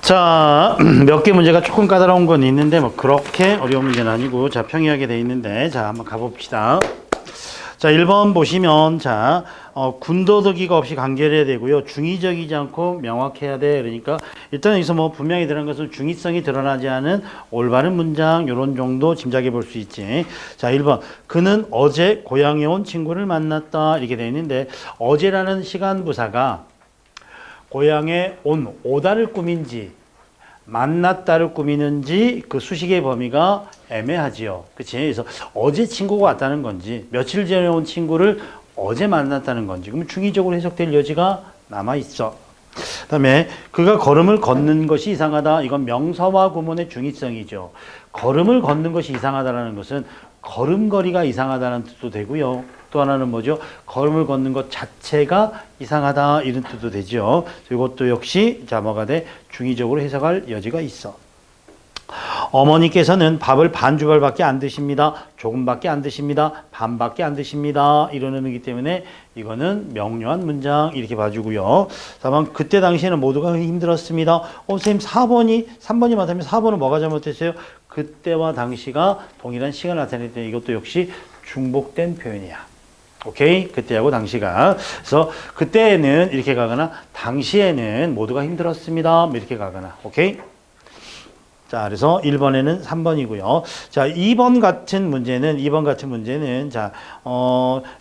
자, 몇 개 문제가 조금 까다로운 건 있는데 뭐 그렇게 어려운 문제는 아니고 자, 평이하게 돼 있는데 자, 한번 가봅시다. 자, 1번 보시면 자, 군더더기가 없이 간결해야 되고요. 중의적이지 않고 명확해야 돼. 그러니까 일단 여기서 뭐 분명히 드러난 것은 중의성이 드러나지 않은 올바른 문장 요런 정도 짐작해 볼 수 있지. 자, 1번. 그는 어제 고향에 온 친구를 만났다. 이렇게 돼 있는데 어제라는 시간 부사가 고향에 오다를 꾸민지 만났다를 꾸미는지 그 수식의 범위가 애매하지요. 그치? 그래서 어제 친구가 왔다는 건지 며칠 전에 온 친구를 어제 만났다는 건지 그러면 중의적으로 해석될 여지가 남아있어. 그 다음에 그가 걸음을 걷는 것이 이상하다. 이건 명사와 구문의 중의성이죠. 걸음을 걷는 것이 이상하다는 것은 걸음걸이가 이상하다는 뜻도 되고요. 또 하나는 뭐죠? 걸음을 걷는 것 자체가 이상하다 이런 뜻도 되죠. 이것도 역시 자 뭐가 돼? 중의적으로 해석할 여지가 있어. 어머니께서는 밥을 반 주발밖에 안 드십니다. 조금밖에 안 드십니다. 반밖에 안 드십니다. 이런 의미이기 때문에 이거는 명료한 문장 이렇게 봐주고요. 다만 그때 당시에는 모두가 힘들었습니다. 선생님 3번이 맞다면 4번은 뭐가 잘못됐어요? 그때와 당시가 동일한 시간을 나타낼 때 이것도 역시 중복된 표현이야. 오케이? 그때하고 당시가. 그래서 그때는 이렇게 가거나 당시에는 모두가 힘들었습니다. 이렇게 가거나. 오케이? 자, 그래서 1번에는 3번이고요. 자, 2번 같은 문제는 자,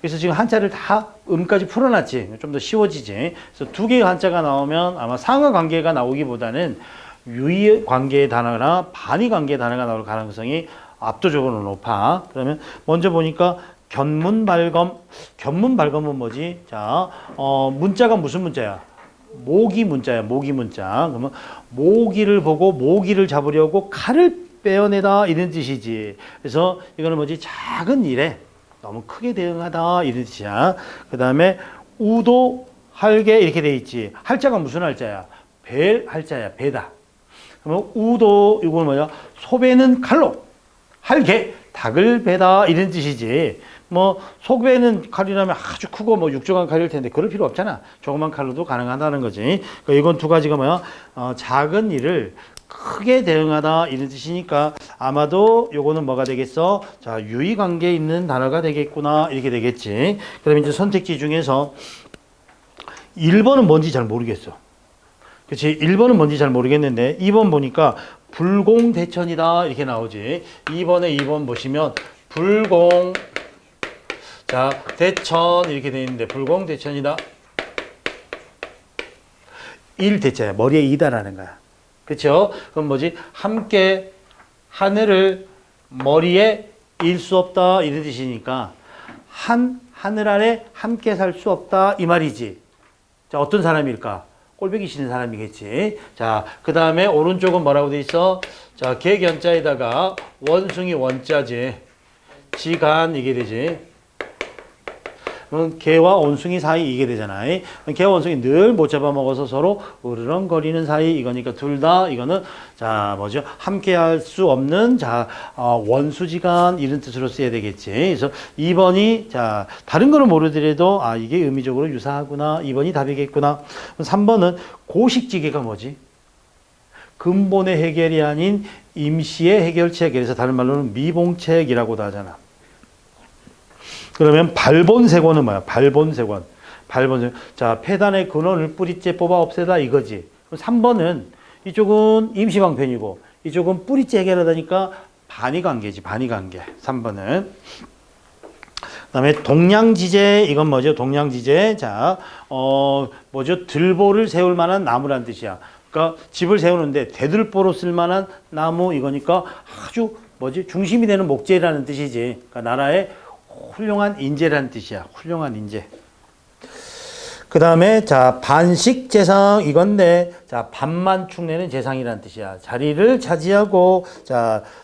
그래서 지금 한자를 다 음까지 풀어놨지. 좀 더 쉬워지지. 그래서 두 개의 한자가 나오면 아마 상하 관계가 나오기보다는 유의 관계의 단어나 반의 관계의 단어가 나올 가능성이 압도적으로 높아. 그러면 먼저 보니까 견문발검은 뭐지? 자, 문자가 무슨 문자야? 모기 문자야, 모기 문자. 그러면 모기를 보고 모기를 잡으려고 칼을 빼어내다 이런 뜻이지. 그래서 이거는 뭐지? 작은 일에 너무 크게 대응하다 이런 뜻이야. 그 다음에 우도 할게 이렇게 돼 있지. 할자가 무슨 할자야? 벨 할자야, 배다. 그러면 우도 이건 뭐야? 소배는 칼로 할게 닭을 베다 이런 뜻이지. 뭐 소배는 칼이라면 아주 크고 뭐 육중한 칼일 텐데 그럴 필요 없잖아. 조그만 칼로도 가능하다는 거지. 그러니까 이건 두 가지가 뭐야? 작은 일을 크게 대응하다 이런 뜻이니까 아마도 요거는 뭐가 되겠어? 자, 유의 관계에 있는 단어가 되겠구나 이렇게 되겠지. 그러면 이제 선택지 중에서 1번은 뭔지 잘 모르겠어. 그렇지? 1번은 뭔지 잘 모르겠는데 2번 보니까 불공대천이다 이렇게 나오지. 2번 보시면 불공 자 대천 이렇게 되어 있는데 불공대천이다. 1대자야. 머리에 이다라는 거야. 그렇죠? 그럼 뭐지? 함께 하늘을 머리에 일 수 없다 이런 뜻이니까 하늘 아래 함께 살 수 없다 이 말이지. 자, 어떤 사람일까? 꼴보기 싫은 사람이겠지. 자, 그 다음에 오른쪽은 뭐라고 돼 있어? 자, 개견자에다가 원숭이 원자지. 지간 이게 되지. 그럼 개와 원숭이 사이 이게 되잖아. 개와 원숭이 늘 못 잡아먹어서 서로 으르렁거리는 사이 이거니까 둘 다 이거는 자 뭐죠? 함께 할 수 없는 자 원수지간 이런 뜻으로 써야 되겠지. 그래서 2번이 자 다른 거는 모르더라도 이게 의미적으로 유사하구나. 2번이 답이겠구나. 3번은 고식지계가 뭐지? 근본의 해결이 아닌 임시의 해결책. 그래서 다른 말로는 미봉책이라고도 하잖아. 그러면 발본색원은 뭐야? 발본색원. 자, 폐단의 근원을 뿌리째 뽑아 없애다 이거지. 그럼 3번은 이쪽은 임시방편이고 이쪽은 뿌리째 해결하다니까 반의관계지. 반의관계. 3번은. 그 다음에 동량지제 이건 뭐죠? 동량지제. 자, 뭐죠? 들보를 세울 만한 나무란 뜻이야. 그러니까 집을 세우는데 대들보로 쓸 만한 나무 이거니까 아주 뭐지? 중심이 되는 목재라는 뜻이지. 그러니까 나라의 훌륭한 인재라는 뜻이야. 훌륭한 인재. 그 다음에 자 반식 재상 이건데 자 반만 축내는 재상이라는 뜻이야. 자리를 차지하고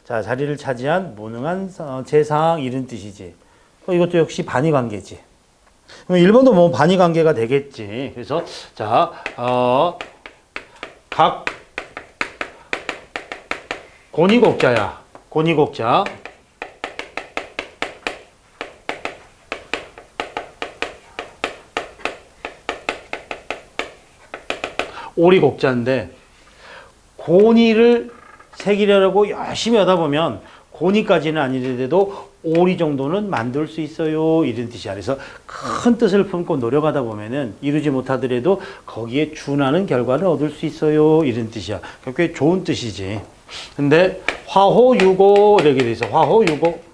자리를 차지한 무능한 재상 이런 뜻이지. 이것도 역시 반의 관계지. 그럼 1번도 뭐 반의 관계가 되겠지. 그래서 자 각 고니곡자야. 고니곡자. 오리곡자인데 고니를 새기려고 열심히 하다 보면 고니까지는 아니더라도 오리 정도는 만들 수 있어요. 이런 뜻이야. 그래서 큰 뜻을 품고 노력하다 보면은 이루지 못하더라도 거기에 준하는 결과를 얻을 수 있어요. 이런 뜻이야. 꽤 좋은 뜻이지. 근데 화호유고 이렇게 돼 있어. 화호유고.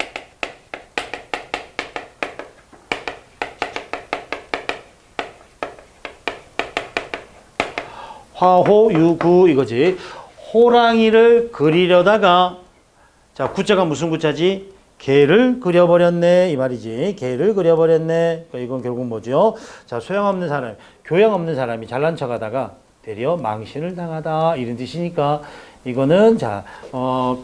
화호유구 이거지. 호랑이를 그리려다가 자, 구자가 무슨 구자지? 개를 그려버렸네 이 말이지. 개를 그려버렸네. 그러니까 이건 결국 뭐죠? 자, 소양 없는 사람, 교양 없는 사람이 잘난 척하다가 되려 망신을 당하다 이런 뜻이니까 이거는 자,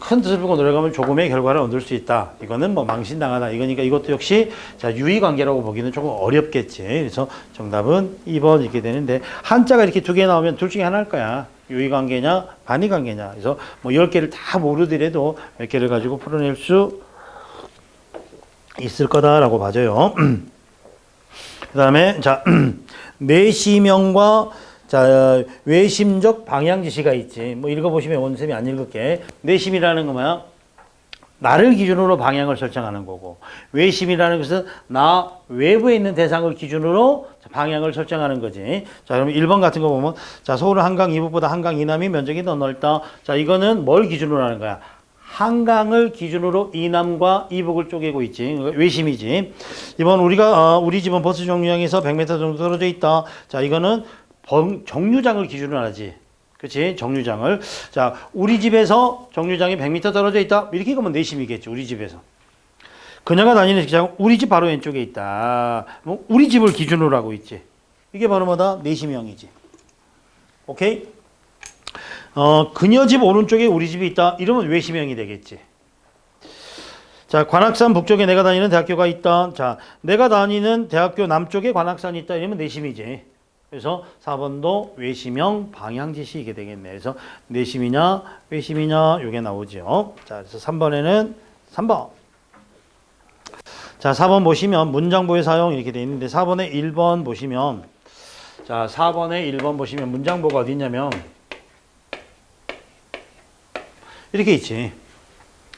큰 뜻을 보고 노력하면 조금의 결과를 얻을 수 있다. 이거는 뭐 망신 당하다. 이거니까 이것도 역시 자, 유의관계라고 보기는 조금 어렵겠지. 그래서 정답은 2번 이렇게 되는데 한자가 이렇게 두 개 나오면 둘 중에 하나일 거야. 유의관계냐 반의관계냐. 그래서 뭐 10개를 다 모르더라도 몇 개를 가지고 풀어낼 수 있을 거다라고 봐줘요. 그 다음에 자 내시명과 자 외심적 방향 지시가 있지. 뭐 읽어보시면 원쌤이 안 읽을게. 내심이라는 건 뭐야? 나를 기준으로 방향을 설정하는 거고, 외심이라는 것은 나 외부에 있는 대상을 기준으로 방향을 설정하는 거지. 자, 그럼 1번 같은 거 보면, 자, 서울은 한강 이북보다 한강 이남이 면적이 더 넓다. 자, 이거는 뭘 기준으로 하는 거야? 한강을 기준으로 이남과 이북을 쪼개고 있지. 외심이지. 이번 우리 집은 버스 정류장에서 100m 정도 떨어져 있다. 자, 이거는 정류장을 기준으로 하지. 그치? 정류장을. 자, 우리 집에서 정류장이 100m 떨어져 있다. 이렇게 가면 내심이겠지. 우리 집에서. 그녀가 다니는 직장은 우리 집 바로 왼쪽에 있다. 뭐 우리 집을 기준으로 하고 있지. 이게 바로 뭐다? 내심형이지. 오케이? 그녀 집 오른쪽에 우리 집이 있다. 이러면 외심형이 되겠지. 자, 관악산 북쪽에 내가 다니는 대학교가 있다. 자, 내가 다니는 대학교 남쪽에 관악산이 있다. 이러면 내심이지. 그래서 4번도 외심형 방향지시 이게 되겠네. 그래서 내심이냐 외심이냐 이게 나오죠. 자, 그래서 3번에는 3번. 자, 4번 보시면 문장보의 사용 이렇게 되어 있는데 4번에 1번 보시면 자, 4번에 1번 보시면 문장보가 어디 있냐면 이렇게 있지.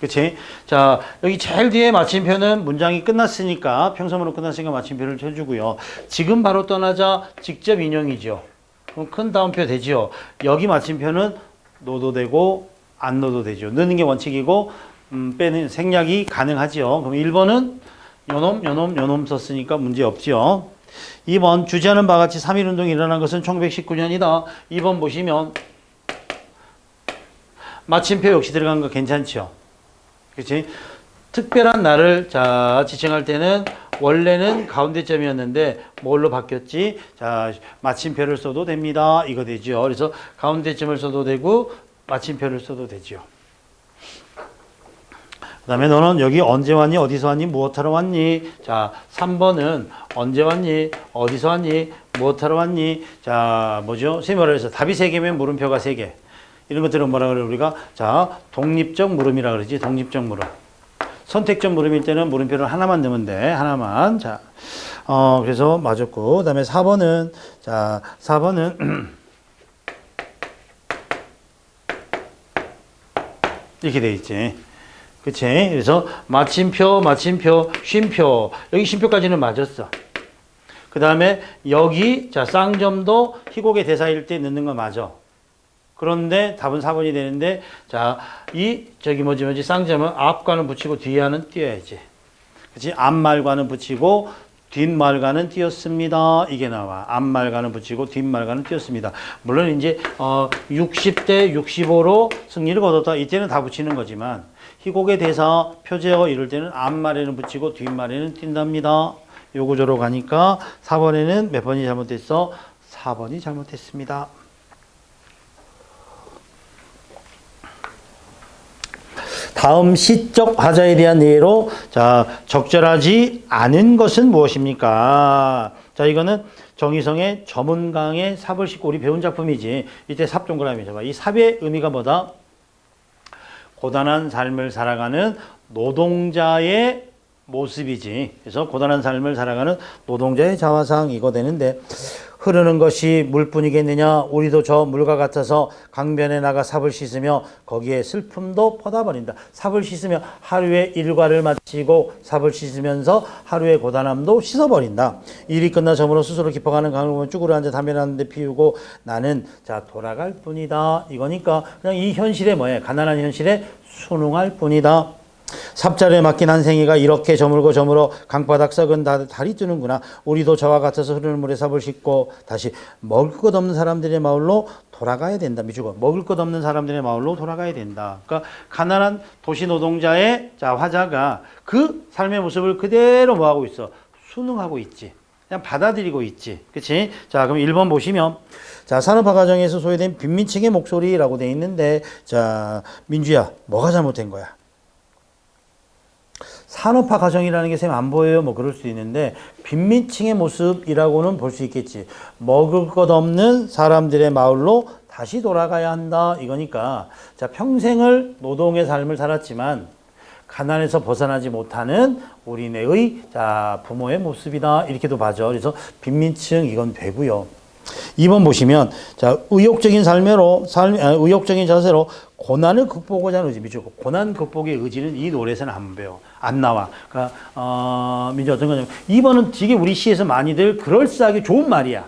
그치? 자, 여기 제일 뒤에 마침표는 문장이 끝났으니까, 평서문으로 끝났으니까 마침표를 쳐주고요. 지금 바로 떠나자 직접 인용이죠. 그럼 큰 다음표 되죠. 여기 마침표는 넣어도 되고, 안 넣어도 되죠. 넣는 게 원칙이고, 빼는 생략이 가능하죠. 그럼 1번은 요놈 썼으니까 문제 없죠. 2번, 주제하는 바와 같이 3.1운동이 일어난 것은 1919년이다. 2번 보시면, 마침표 역시 들어간 거 괜찮죠. 그치? 특별한 날을 자 지칭할 때는 원래는 가운데점이었는데 뭘로 바뀌었지? 자, 마침표를 써도 됩니다. 이거 되죠. 그래서 가운데점을 써도 되고 마침표를 써도 되죠. 그 다음에 너는 여기 언제 왔니? 어디서 왔니? 무엇하러 왔니? 자, 3번은 언제 왔니? 어디서 왔니? 무엇하러 왔니? 자, 뭐죠? 세 뭐라 해서 답이 3개면 물음표가 3개. 이런 것들은 뭐라 그래 우리가? 자, 독립적 물음이라 그러지. 독립적 물음. 선택적 물음일 때는 물음표를 하나만 넣으면 돼. 하나만. 자, 그래서 맞았고. 그 다음에 4번은 자, 4번은 이렇게 돼 있지. 그치? 그래서 마침표, 쉼표. 여기 쉼표까지는 맞았어. 그 다음에 여기 자, 쌍점도 희곡의 대사일 때 넣는 거 맞아. 그런데 답은 4번이 되는데, 자, 뭐지, 쌍점은 앞과는 붙이고 뒤에는 띄어야지. 그치? 앞말과는 붙이고, 뒷말과는 띄었습니다. 이게 나와. 앞말과는 붙이고, 뒷말과는 띄었습니다. 물론 이제, 60대 65로 승리를 거뒀다. 이때는 다 붙이는 거지만, 희곡의 대사, 표제어 이럴 때는 앞말에는 붙이고, 뒷말에는 띈답니다. 요구조로 가니까 4번에는 몇 번이 잘못됐어? 4번이 잘못됐습니다. 다음 시적 하자에 대한 예로 자, 적절하지 않은 것은 무엇입니까? 자, 이거는 정의성의 저문강의 삽을 싣고 우리 배운 작품이지. 이때 삽 동그라미 잡아. 이 삽의 의미가 뭐다? 고단한 삶을 살아가는 노동자의 모습이지. 그래서 고단한 삶을 살아가는 노동자의 자화상 이거 되는데 흐르는 것이 물뿐이겠느냐. 우리도 저 물과 같아서 강변에 나가 삽을 씻으며 거기에 슬픔도 퍼다버린다. 삽을 씻으며 하루의 일과를 마치고 삽을 씻으면서 하루의 고단함도 씻어버린다. 일이 끝나 저물어 스스로 깊어가는 강을 보면 쭈그려 앉아 담배 나는데 피우고 나는 자 돌아갈 뿐이다. 이거니까 그냥 이 현실에 뭐예요? 가난한 현실에 순응할 뿐이다. 삽자루에 맡긴 한 생이가 이렇게 저물고 저물어 강바닥 썩은 달이 뜨는구나. 우리도 저와 같아서 흐르는 물에 삽을 씻고 다시 먹을 것 없는 사람들의 마을로 돌아가야 된다. 미주고 먹을 것 없는 사람들의 마을로 돌아가야 된다. 그러니까 가난한 도시 노동자의 자 화자가 그 삶의 모습을 그대로 뭐하고 있어? 순응하고 있지. 그냥 받아들이고 있지. 그치? 자, 그럼 1번 보시면 자, 산업화 과정에서 소외된 빈민층의 목소리라고 돼 있는데 자, 민주야, 뭐가 잘못된 거야? 산업화 과정이라는 게 쌤 안 보여요. 뭐 그럴 수 있는데 빈민층의 모습이라고는 볼 수 있겠지. 먹을 것 없는 사람들의 마을로 다시 돌아가야 한다. 이거니까 자 평생을 노동의 삶을 살았지만 가난에서 벗어나지 못하는 우리네의 자 부모의 모습이다. 이렇게도 봐죠. 그래서 빈민층 이건 되고요. 2번 보시면 자 의욕적인 의욕적인 자세로 고난을 극복하고자 하는 의지. 미치고 고난 극복의 의지는 이 노래에서는 안 나와. 그러니까 민주 어떤 거냐면 2번은 되게 우리 시에서 많이들 그럴싸하게 좋은 말이야.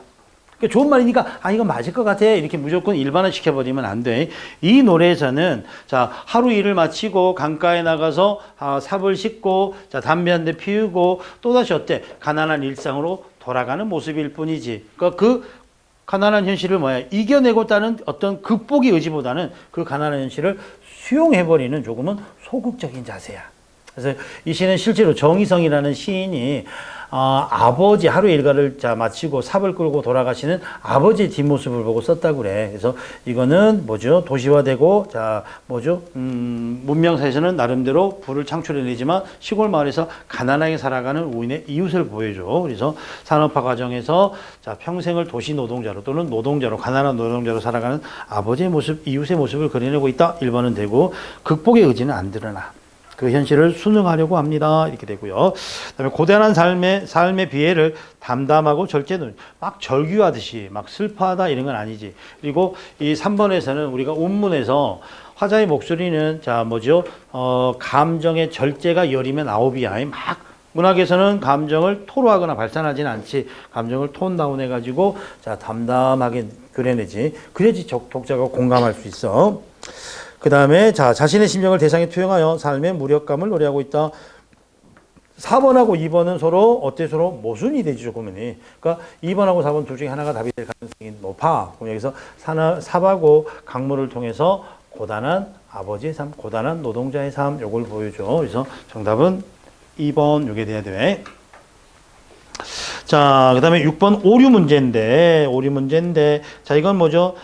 그러니까 좋은 말이니까 이거 맞을 것 같아 이렇게 무조건 일반화 시켜버리면 안 돼. 이 노래에서는 자 하루 일을 마치고 강가에 나가서 삽을 씻고 자 담배 한 대 피우고 또다시 어때 가난한 일상으로 돌아가는 모습일 뿐이지. 그러니까 그 가난한 현실을 이겨내고자는 어떤 극복의 의지보다는 그 가난한 현실을 수용해버리는 조금은 소극적인 자세야. 그래서 이 시는 실제로 정희성이라는 시인이 아버지 하루 일과를 마치고 삽을 끌고 돌아가시는 아버지의 뒷모습을 보고 썼다고 그래. 그래서 이거는 뭐죠? 도시화되고 문명사에서는 나름대로 부를 창출해내지만 시골 마을에서 가난하게 살아가는 우리의 이웃을 보여줘. 그래서 산업화 과정에서 평생을 도시 노동자로 또는 노동자로 가난한 노동자로 살아가는 아버지의 모습, 이웃의 모습을 그려내고 있다. 1번은 되고 극복의 의지는 안 드러나. 그 현실을 순응하려고 합니다. 이렇게 되고요. 그다음에 고단한 삶의 비애를 담담하고 막 절규하듯이 막 슬퍼하다 이런 건 아니지. 그리고 이 3번에서는 우리가 운문에서 화자의 목소리는 감정의 절제가 열이면 아홉이야. 막 문학에서는 감정을 토로하거나 발산하지는 않지. 감정을 톤다운 해가지고 담담하게 그려내지. 그래야지 독자가 공감할 수 있어. 그 다음에 자신의 심정을 대상에 투영하여 삶의 무력감을 노래하고 있다. 4번하고 2번은 서로 모순이 되지 조금은. 그러니까 2번하고 4번 둘 중에 하나가 답이 될 가능성이 높아. 그럼 여기서 삽하고 강물을 통해서 고단한 아버지의 삶, 고단한 노동자의 삶 요걸 보여줘. 그래서 정답은 2번 요게 돼야 돼. 자, 그 다음에 6번 오류 문제인데, 자, 이건 뭐죠?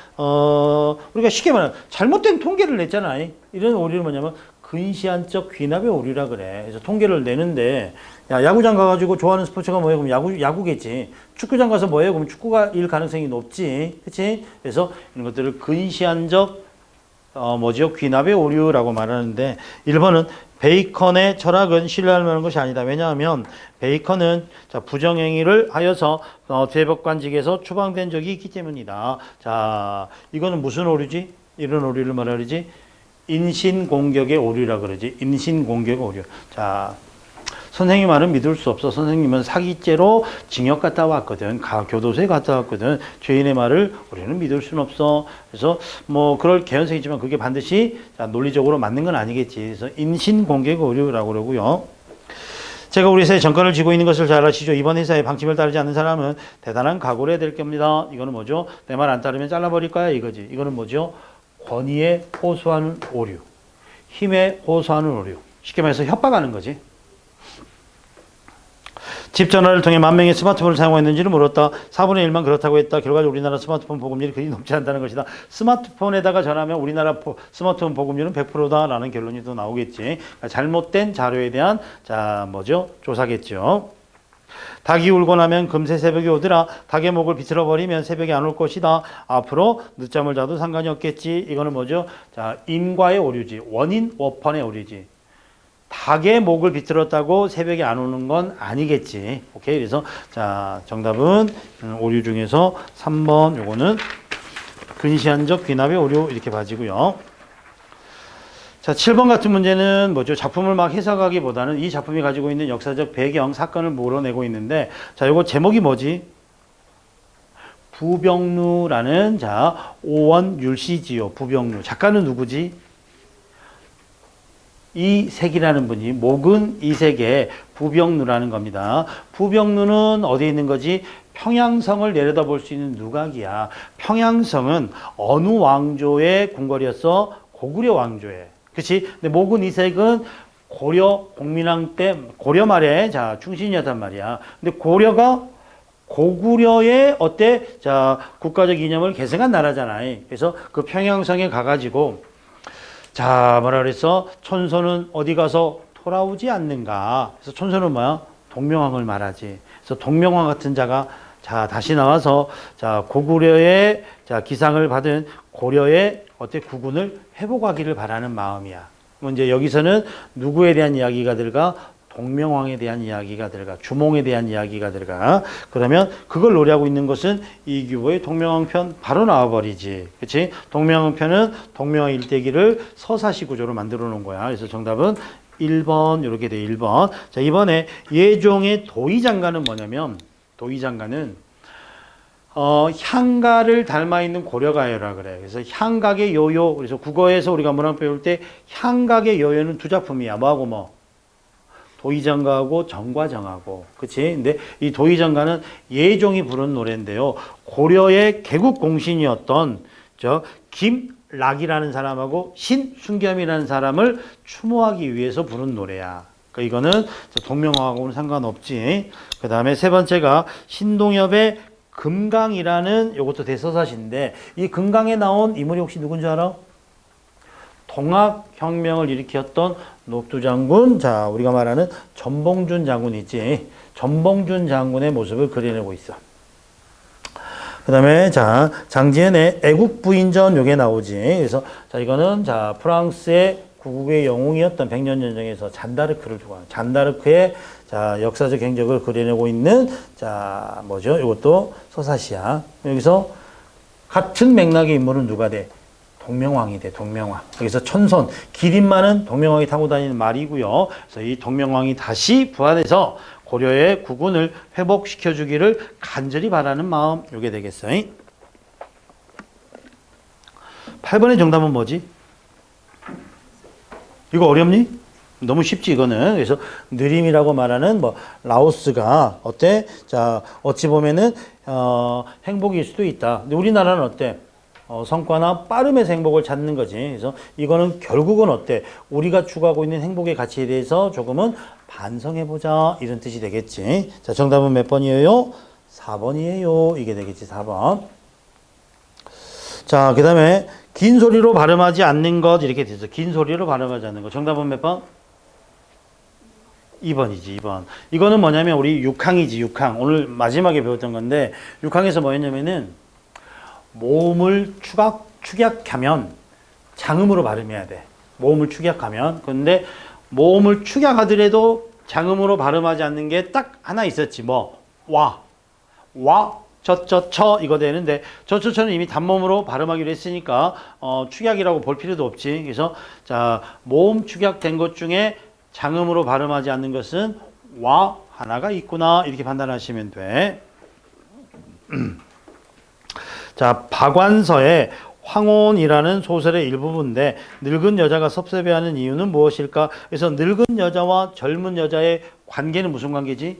우리가 쉽게 말하면 잘못된 통계를 냈잖아. 이런 오류는 뭐냐면, 근시안적 귀납의 오류라 그래. 그래서 통계를 내는데, 야구장 가가지고 좋아하는 스포츠가 뭐예요? 그럼 야구겠지. 축구장 가서 뭐예요? 그럼 축구가 일 가능성이 높지. 그치? 그래서 이런 것들을 근시안적, 귀납의 오류라고 말하는데, 1번은 베이컨의 철학은 신뢰할 만한 것이 아니다. 왜냐하면 베이컨은 부정행위를 하여서 대법관직에서 추방된 적이 있기 때문이다. 자, 이거는 무슨 오류지? 이런 오류를 뭐라 그러지? 인신공격의 오류라 그러지. 인신공격의 오류. 자, 선생님 말은 믿을 수 없어. 선생님은 사기죄로 징역 갔다 왔거든. 교도소에 갔다 왔거든. 죄인의 말을 우리는 믿을 수는 없어. 그래서 그럴 개연성이 있지만 그게 반드시 논리적으로 맞는 건 아니겠지. 그래서 인신공격 오류라고 그러고요. 제가 우리 회사에 정권을 쥐고 있는 것을 잘 아시죠? 이번 회사의 방침을 따르지 않는 사람은 대단한 각오를 해야 될 겁니다. 이거는 뭐죠? 내 말 안 따르면 잘라버릴 거야 이거지. 이거는 뭐죠? 권위에 호소하는 오류. 힘에 호소하는 오류. 쉽게 말해서 협박하는 거지. 집 전화를 통해 10,000명의 스마트폰을 사용했는지를 물었다. 4분의 1만 그렇다고 했다. 결과적으로 우리나라 스마트폰 보급률이 그리 높지 않다는 것이다. 스마트폰에다가 전화하면 우리나라 스마트폰 보급률은 100%다라는 결론이 또 나오겠지. 그러니까 잘못된 자료에 대한 조사겠죠. 닭이 울고 나면 금세 새벽이 오더라. 닭의 목을 비틀어 버리면 새벽이 안 올 것이다. 앞으로 늦잠을 자도 상관이 없겠지. 이거는 인과의 오류지. 원인 워펀의 오류지. 닭의 목을 비틀었다고 새벽에 안 오는 건 아니겠지. 오케이. 그래서 자, 정답은 오류 중에서 3번 요거는 근시안적 귀납의 오류 이렇게 봐지고요. 자, 7번 같은 문제는 뭐죠? 작품을 막 해석하기보다는 이 작품이 가지고 있는 역사적 배경, 사건을 몰아내고 있는데, 자, 요거 제목이 뭐지? 부병루라는, 자, 오원율씨지요. 부병루. 작가는 누구지? 이색이라는 분이, 목은 이색의 부병루라는 겁니다. 부병루는 어디에 있는 거지? 평양성을 내려다볼 수 있는 누각이야. 평양성은 어느 왕조의 궁궐이었어? 고구려 왕조의. 그치? 근데 목은 이색은 고려 공민왕 때, 고려 말에, 자, 충신이었단 말이야. 근데 고려가 고구려의 어때? 자, 국가적 이념을 계승한 나라잖아. 그래서 그 평양성에 가가지고, 자, 뭐라 그랬어? 촌소는 어디 가서 돌아오지 않는가? 그래서 촌소는 뭐야? 동명왕을 말하지. 그래서 동명왕 같은 자가 자, 다시 나와서 자, 고구려의 자, 기상을 받은 고려의 어때 국운을 회복하기를 바라는 마음이야. 이제 여기서는 누구에 대한 이야기가 들어가? 동명왕에 대한 이야기가 들어가. 주몽에 대한 이야기가 들어가. 그러면 그걸 노래하고 있는 것은 이규보의 동명왕 편 바로 나와버리지. 그치? 동명왕 편은 동명왕 일대기를 서사시 구조로 만들어 놓은 거야. 그래서 정답은 1번 이렇게 돼. 1번. 자, 이번에 예종의 도의장가는 뭐냐면 도의장가는 향가를 닮아 있는 고려가요라 그래. 그래서 향각의 요요. 그래서 국어에서 우리가 문학 배울 때 향각의 요요는 두 작품이야. 뭐하고 뭐? 도의장가하고 정과정하고. 그치? 근데 이 도의장가는 예종이 부른 노래인데요. 고려의 개국 공신이었던 김락이라는 사람하고 신순겸이라는 사람을 추모하기 위해서 부른 노래야. 그러니까 이거는 동명왕하고는 상관없지. 그 다음에 세 번째가 신동엽의 금강이라는 요것도 대서사시인데 이 금강에 나온 인물이 혹시 누군지 알아? 동학혁명을 일으켰던 녹두장군, 자, 우리가 말하는 전봉준 장군이지. 전봉준 장군의 모습을 그려내고 있어. 그 다음에, 자, 장지현의 애국부인전 요게 나오지. 그래서, 자, 이거는, 자, 프랑스의 구국의 영웅이었던 백년전쟁에서 잔다르크를 주고, 잔다르크의, 자, 역사적 행적을 그려내고 있는, 자, 뭐죠? 이것도 서사시야. 여기서 같은 맥락의 인물은 누가 돼? 동명왕이 돼, 동명왕. 여기서 천손, 기린마는 동명왕이 타고 다니는 말이고요. 그래서 이 동명왕이 다시 부활해서 고려의 국운을 회복시켜 주기를 간절히 바라는 마음, 요게 되겠어요. 8번의 정답은 뭐지? 이거 어렵니? 너무 쉽지, 이거는. 그래서 느림이라고 말하는 뭐 라오스가 어때? 자, 어찌 보면은 행복일 수도 있다. 근데 우리나라는 어때? 성과나 빠름에서 행복을 찾는 거지. 그래서 이거는 결국은 어때? 우리가 추구하고 있는 행복의 가치에 대해서 조금은 반성해보자. 이런 뜻이 되겠지. 자, 정답은 몇 번이에요? 4번이에요. 이게 되겠지, 4번. 자, 그 다음에 긴 소리로 발음하지 않는 것 이렇게 돼서 긴 소리로 발음하지 않는 것. 정답은 몇 번? 2번이지, 2번. 이거는 뭐냐면 우리 6항이지, 6항. 오늘 마지막에 배웠던 건데 6항에서 뭐였냐면은 모음을 축약하면 장음으로 발음해야 돼. 모음을 축약하면. 근데 모음을 축약하더라도 장음으로 발음하지 않는 게 딱 하나 있었지. 뭐 처 이거 되는데 처는 이미 단모음으로 발음하기로 했으니까 축약이라고 볼 필요도 없지. 그래서 자, 모음 축약된 것 중에 장음으로 발음하지 않는 것은 와 하나가 있구나. 이렇게 판단하시면 돼. 자, 박완서의 황혼이라는 소설의 일부분인데 늙은 여자가 섭섭해하는 이유는 무엇일까? 그래서 늙은 여자와 젊은 여자의 관계는 무슨 관계지?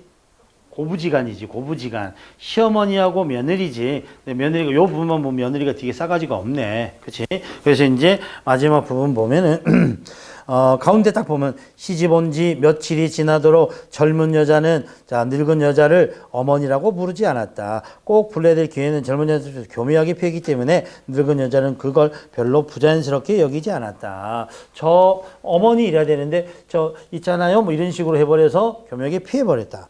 고부지간이지, 고부지간. 시어머니하고 며느리지. 근데 며느리가 요 부분만 보면 며느리가 되게 싸가지가 없네. 그치? 그래서 이제 마지막 부분 보면은 가운데 딱 보면 시집 온 지 며칠이 지나도록 젊은 여자는 자, 늙은 여자를 어머니라고 부르지 않았다. 꼭 불러야 될 기회는 젊은 여자를 교묘하게 피하기 때문에 늙은 여자는 그걸 별로 부자연스럽게 여기지 않았다. 저 어머니 이래야 되는데 저 있잖아요. 뭐 이런 식으로 해버려서 교묘하게 피해버렸다.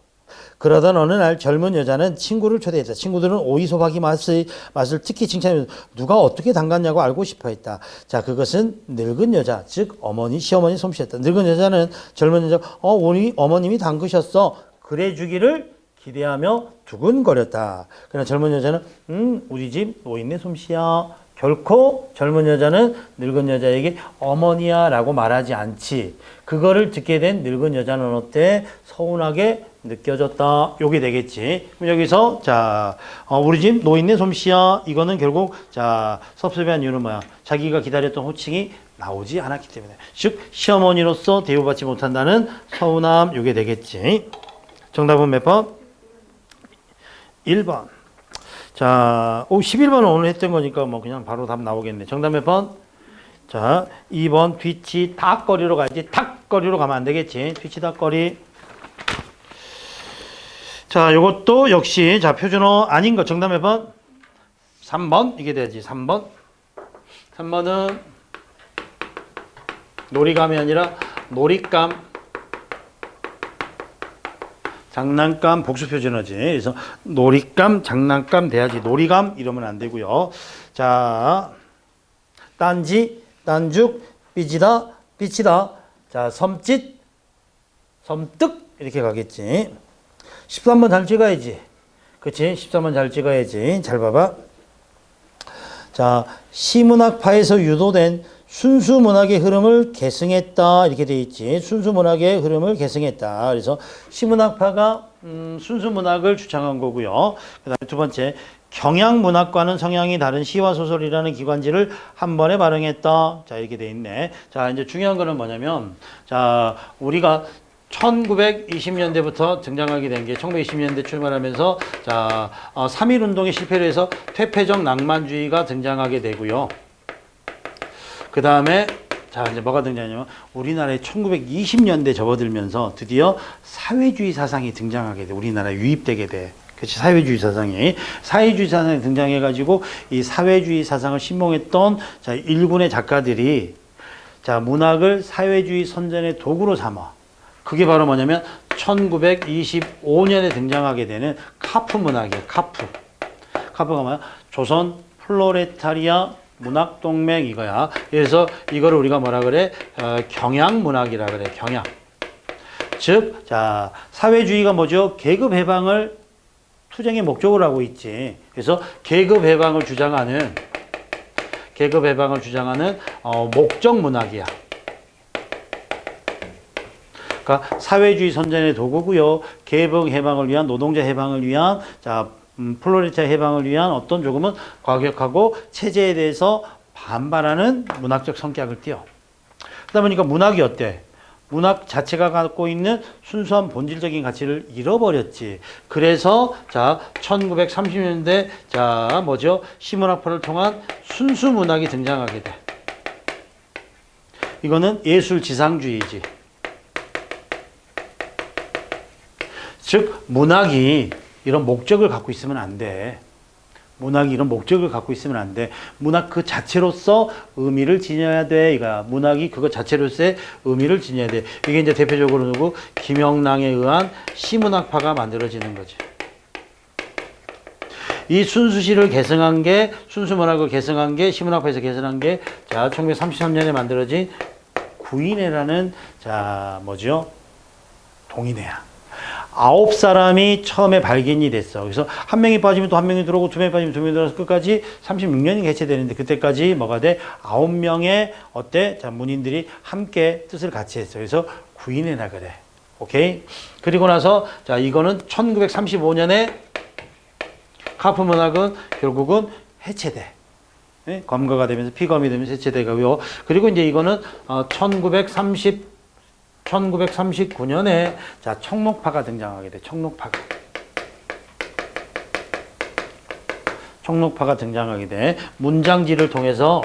그러던 어느 날 젊은 여자는 친구를 초대했다. 친구들은 오이 소박이 맛을 특히 칭찬하면서 누가 어떻게 담갔냐고 알고 싶어 했다. 자, 그것은 늙은 여자, 즉 어머니, 시어머니 솜씨였다. 늙은 여자는 젊은 여자, 우리 어머님이 담그셨어. 그래 주기를 기대하며 두근거렸다. 그러나 젊은 여자는 우리 집 노인네 솜씨야. 결코 젊은 여자는 늙은 여자에게 어머니야 라고 말하지 않지. 그거를 듣게 된 늙은 여자는 어때? 서운하게 느껴졌다. 요게 되겠지. 그럼 여기서 자 우리 집 노인네 솜씨야. 이거는 결국 자 섭섭해한 이유는 뭐야? 자기가 기다렸던 호칭이 나오지 않았기 때문에. 즉 시어머니로서 대우받지 못한다는 서운함. 요게 되겠지. 정답은 몇 번? 1번. 자, 11번은 오늘 했던 거니까 뭐 그냥 바로 답 나오겠네. 정답 몇 번? 자, 2번 뒤치 닭거리로 가야지. 닭거리로 가면 안 되겠지. 뒤치 닭거리. 자, 요것도 역시 자, 표준어 아닌 거. 정답 몇 번? 3번. 이게 돼야지. 3번. 3번은 놀이감이 아니라 놀잇감. 장난감 복수 표준어지. 그래서 놀잇감, 장난감 돼야지. 놀이감 이러면 안 되고요. 자, 딴지, 딴죽, 삐지다, 삐치다. 자, 섬짓, 섬뜩 이렇게 가겠지. 13번 잘 찍어야지. 그치? 13번 잘 찍어야지. 잘 봐봐. 자, 시문학파에서 유도된 순수 문학의 흐름을 계승했다 이렇게 돼 있지. 순수 문학의 흐름을 계승했다. 그래서 시문학파가 순수 문학을 주창한 거고요. 그다음에 두 번째 경향 문학과는 성향이 다른 시와 소설이라는 기관지를 한 번에 발행했다. 자 이렇게 돼 있네. 자 이제 중요한 거는 뭐냐면 자 우리가 1920년대부터 등장하게 된 게 1920년대 출발하면서 자 3.1 운동의 실패로 해서 퇴폐적 낭만주의가 등장하게 되고요. 그 다음에 자 이제 뭐가 등장하냐면 우리나라에 1920년대 접어들면서 드디어 사회주의 사상이 등장하게 돼. 우리나라에 유입되게 돼. 그렇지. 사회주의 사상이 등장해가지고 이 사회주의 사상을 신봉했던 자 일군의 작가들이 자 문학을 사회주의 선전의 도구로 삼아. 그게 바로 뭐냐면 1925년에 등장하게 되는 카프 문학이에요. 카프가 뭐야? 조선 플로레타리아 문학동맹 이거야. 그래서 이거를 우리가 뭐라 그래? 경향문학이라 그래. 경향. 즉, 자 사회주의가 뭐죠? 계급 해방을 투쟁의 목적으로 하고 있지. 그래서 계급 해방을 주장하는 목적 문학이야. 그러니까 사회주의 선전의 도구고요. 계급 해방을 위한 노동자 해방을 위한 자 플로레타 해방을 위한 어떤 조금은 과격하고 체제에 대해서 반발하는 문학적 성격을 띄어. 그러다 보니까 문학이 어때? 문학 자체가 갖고 있는 순수한 본질적인 가치를 잃어버렸지. 그래서 자 1930년대 자 뭐죠? 시문학파를 통한 순수 문학이 등장하게 돼. 이거는 예술 지상주의지. 즉 문학이 이런 목적을 갖고 있으면 안 돼. 문학이 이런 목적을 갖고 있으면 안 돼. 문학 그 자체로서 의미를 지녀야 돼. 이거야. 문학이 그거 자체로서의 의미를 지녀야 돼. 이게 이제 대표적으로 누구? 김영랑에 의한 시문학파가 만들어지는 거지. 이 순수시를 계승한 게, 순수문학을 계승한 게, 시문학파에서 계승한 게, 자, 1933년에 만들어진 구인회라는, 자, 뭐죠? 동인회야. 9사람이 처음에 발견이 됐어. 그래서 한 명이 빠지면 또 한 명이 들어오고 두 명이 빠지면 두 명이 들어와서 끝까지 36년이 개최되는데 그때까지 뭐가 돼? 9명의 어때? 자, 문인들이 함께 뜻을 같이 했어. 그래서 구인회라 그래. 오케이? 그리고 나서 자, 이거는 1935년에 카프 문학은 결국은 해체돼. 네? 검거가 되면서 피검이 되면서 해체되고요. 그리고 이제 이거는 1939년에 자 청록파가 등장하게 돼. 청록파가 등장하게 돼. 문장지를 통해서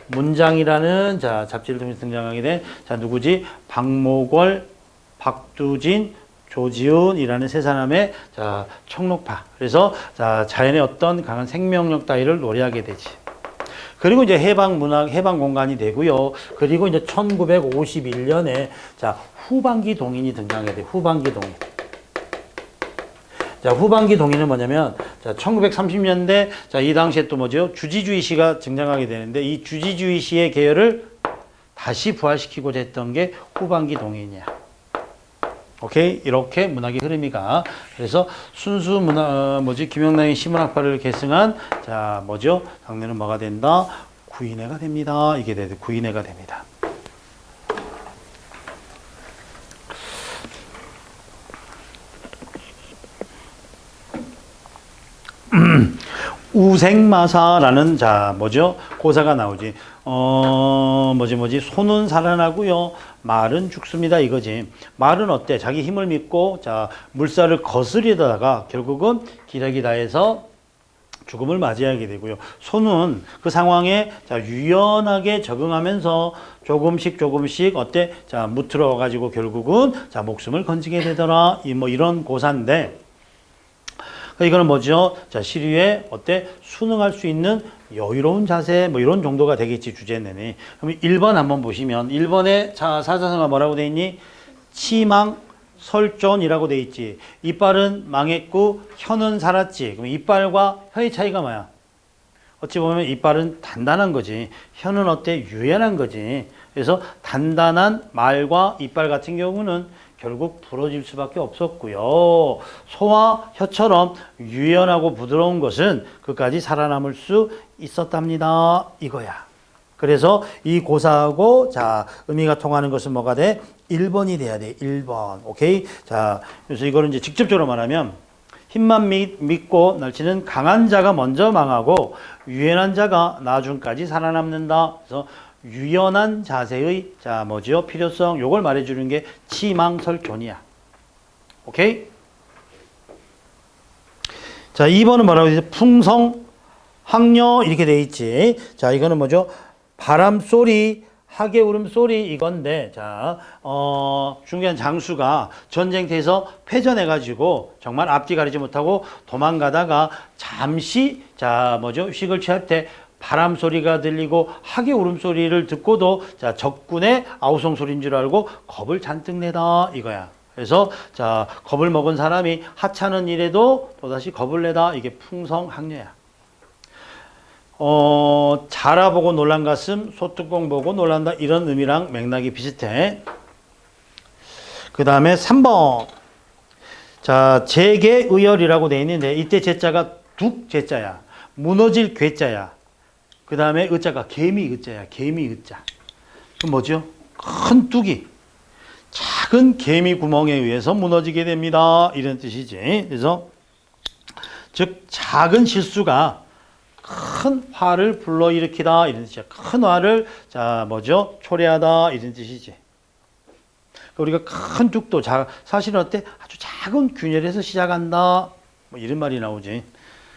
문장이라는 자 잡지를 통해서 등장하게 돼. 자 누구지? 박목월, 박두진, 조지훈이라는 세 사람의 자 청록파. 그래서 자 자연의 어떤 강한 생명력 따위를 노래하게 되지. 그리고 이제 해방문학, 해방공간이 되고요. 그리고 이제 1951년에 자, 후반기 동인이 등장하게 돼. 후반기 동인. 자, 후반기 동의는 뭐냐면, 자, 1930년대, 자, 이 당시에 또 뭐죠? 주지주의 시가 등장하게 되는데, 이 주지주의 시의 계열을 다시 부활시키고자 했던 게 후반기 동의냐. 오케이? 이렇게 문학의 흐름이가. 그래서 순수 문학, 김영란이 시문학파를 계승한, 자, 당내는 뭐가 된다? 구인회가 됩니다. 이게 구인회가 됩니다. 우생마사라는 자 고사가 나오지. 소는 살아나고요, 말은 죽습니다 이거지. 말은 어때? 자기 힘을 믿고 자 물살을 거스리다가 결국은 기력이 다해서 죽음을 맞이하게 되고요. 소는 그 상황에 자 유연하게 적응하면서 조금씩 어때? 자 무트러 가지고 결국은 자 목숨을 건지게 되더라. 이런 고사인데. 이거는 뭐죠? 자, 시류에 어때? 순응할 수 있는 여유로운 자세, 이런 정도가 되겠지, 주제는. 그럼 1번 한번 보시면, 1번에, 자, 사자성어가 뭐라고 돼 있니? 치망, 설존이라고 돼 있지. 이빨은 망했고, 혀는 살았지. 그럼 이빨과 혀의 차이가 뭐야? 어찌 보면 이빨은 단단한 거지. 혀는 어때? 유연한 거지. 그래서 단단한 말과 이빨 같은 경우는 결국 부러질 수밖에 없었고요. 소와 혀처럼 유연하고 부드러운 것은 끝까지 살아남을 수 있었답니다. 이거야. 그래서 이 고사하고 자 의미가 통하는 것은 뭐가 돼? 1번이 돼야 돼. 1번. 오케이? 자, 그래서 이거는 이제 직접적으로 말하면 힘만 믿고 날치는 강한 자가 먼저 망하고 유연한 자가 나중까지 살아남는다. 그래서 유연한 자세의 자 필요성, 요걸 말해주는 게 치망설존이야. 오케이? 자, 2번은 뭐라고 되지? 풍성 항려 이렇게 돼 있지. 자, 이거는 바람소리, 하계 울음소리 이건데, 자, 중요한 장수가 전쟁터에서 패전해가지고 정말 앞뒤 가리지 못하고 도망가다가 잠시 자 휴식을 취할 때 바람 소리가 들리고 하계 울음소리를 듣고도 자 적군의 아우성 소리인 줄 알고 겁을 잔뜩 내다 이거야. 그래서 자 겁을 먹은 사람이 하찮은 일에도 또다시 겁을 내다. 이게 풍성항려야. 자라보고 놀란 가슴, 소뚜껑 보고 놀란다. 이런 의미랑 맥락이 비슷해. 그 다음에 3번. 자, 재계의열이라고 돼 있는데 이때 제자가 둑제자야. 무너질 괴자야. 그 다음에 의자가 개미 의자야. 개미 의자. 그럼 뭐죠? 큰 뚝이 작은 개미 구멍에 의해서 무너지게 됩니다. 이런 뜻이지. 그래서 즉 작은 실수가 큰 화를 불러일으키다 이런 뜻이야. 큰 화를 자 초래하다 이런 뜻이지. 우리가 큰 뚝도 사실은 어때? 아주 작은 균열에서 시작한다. 이런 말이 나오지.